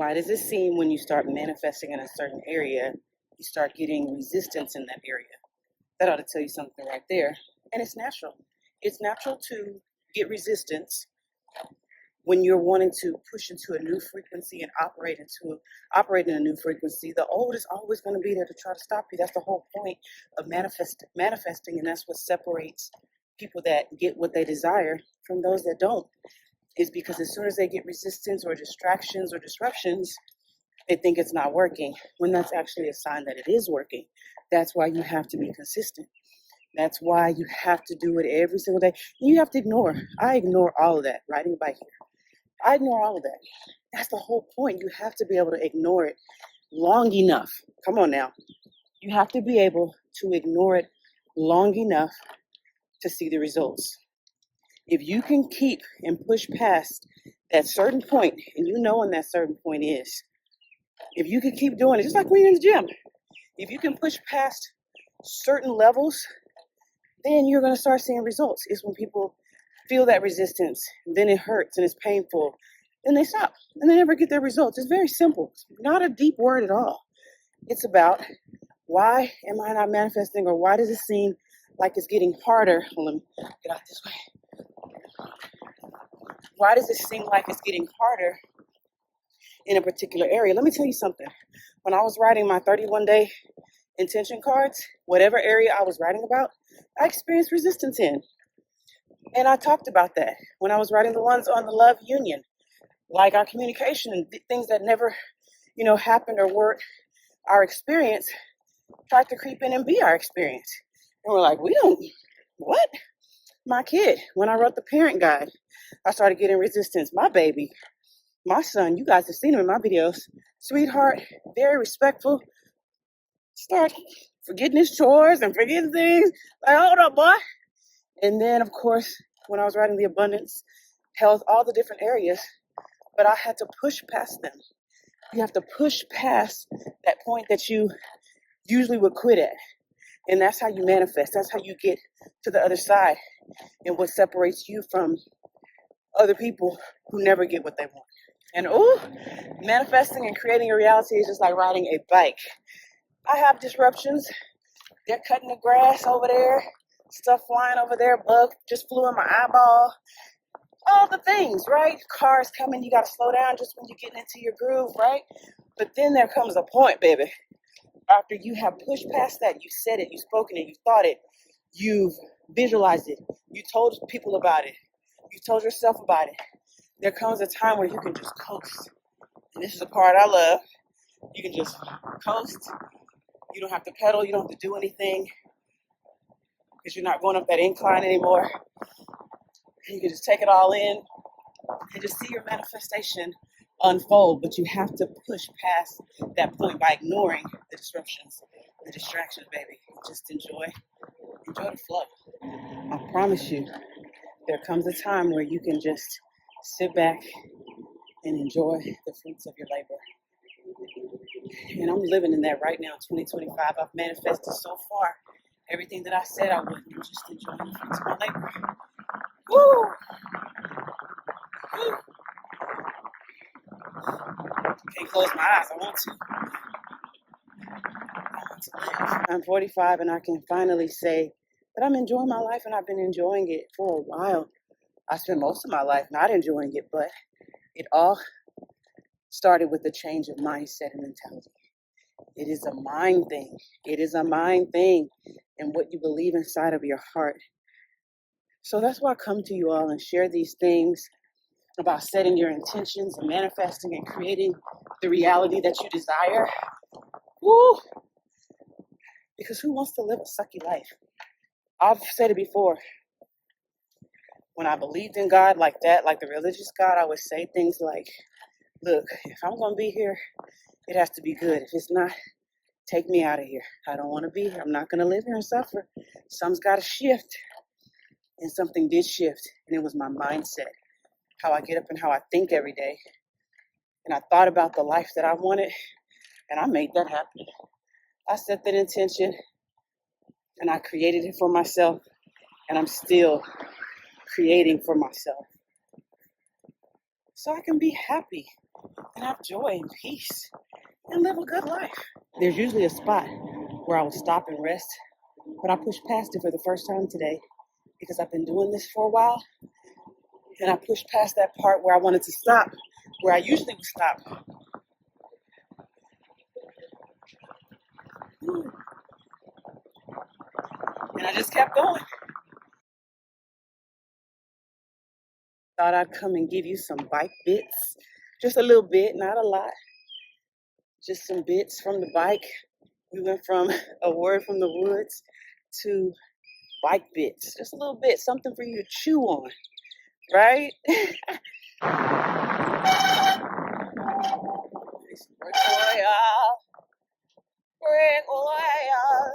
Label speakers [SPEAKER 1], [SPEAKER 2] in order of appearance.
[SPEAKER 1] Why does it seem when you start manifesting in a certain area, you start getting resistance in that area? That ought to tell you something right there. And it's natural. It's natural to get resistance when you're wanting to push into a new frequency and operate in a new frequency. The old is always going to be there to try to stop you. That's the whole point of manifesting, and that's what separates people that get what they desire from those that don't. Is because as soon as they get resistance or distractions or disruptions, they think it's not working, when that's actually a sign that it is working. That's why you have to be consistent. That's why you have to do it every single day. You have to ignore. I ignore all of that, riding a bike here. I ignore all of that. That's the whole point. You have to be able to ignore it long enough. Come on now. You have to be able to ignore it long enough to see the results. If you can keep and push past that certain point, and you know when that certain point is, if you can keep doing it, just like when you're in the gym, if you can push past certain levels, then you're going to start seeing results. It's when people feel that resistance, then it hurts and it's painful, then they stop and they never get their results. It's very simple. It's not a deep word at all. It's about, why am I not manifesting, or why does it seem like it's getting harder? Well, let me get out this way. Why does it seem like it's getting harder in a particular area? Let me tell you something. When I was writing my 31-day intention cards, whatever area I was writing about, I experienced resistance in. And I talked about that when I was writing the ones on the love union, like our communication and things that never, happened or weren't our experience, tried to creep in and be our experience. And we're like, what? My kid, when I wrote the parent guide, I started getting resistance. My baby, my son, you guys have seen him in my videos, sweetheart, very respectful, start forgetting his chores and forgetting things. Like, hold up, boy. And then, of course, when I was writing the abundance, health, all the different areas, but I had to push past them. You have to push past that point that you usually would quit at. And that's how you manifest. That's how you get to the other side, and what separates you from other people who never get what they want. And manifesting and creating a reality is just like riding a bike. I have disruptions. They're cutting the grass over there, stuff flying over there, bug just flew in my eyeball. All the things, right? Cars coming, you got to slow down just when you're getting into your groove, right? But then there comes a point, baby. After you have pushed past that, you said it, you've spoken it, you thought it, you've visualized it, you told people about it, you told yourself about it. There comes a time where you can just coast. And this is the part I love. You can just coast. You don't have to pedal. You don't have to do anything, because you're not going up that incline anymore. And you can just take it all in and just see your manifestation unfold. But you have to push past that point by ignoring the disruptions, the distractions, baby. Just enjoy the flow. I promise you, there comes a time where you can just sit back and enjoy the fruits of your labor. And I'm living in that right now, 2025. I've manifested so far everything that I said I would. I'm just enjoying the fruits of my labor. Woo! Woo! Can't close my eyes. I want to live. I'm 45, and I can finally say that I'm enjoying my life, and I've been enjoying it for a while. I spent most of my life not enjoying it, but it all started with a change of mindset and mentality. It is a mind thing. It is a mind thing, and what you believe inside of your heart. So that's why I come to you all and share these things about setting your intentions and manifesting and creating the reality that you desire. Woo! Because who wants to live a sucky life? I've said it before. When I believed in God like that, like the religious God, I would say things like, look, if I'm going to be here, it has to be good. If it's not, take me out of here. I don't want to be here. I'm not going to live here and suffer. Something's got to shift. And something did shift. And it was my mindset. How I get up and how I think every day. And I thought about the life that I wanted. And I made that happen. I set that intention. And I created it for myself. And I'm still creating for myself. So I can be happy and have joy and peace and live a good life. There's usually a spot where I will stop and rest, but I pushed past it for the first time today because I've been doing this for a while, and I pushed past that part where I wanted to stop, where I usually would stop. And I just kept going. Thought I'd come and give you some bike bits, just a little bit, not a lot, just some bits from the bike. We went from a word from the woods to bike bits, just a little bit, something for you to chew on, right? Royal, Royal.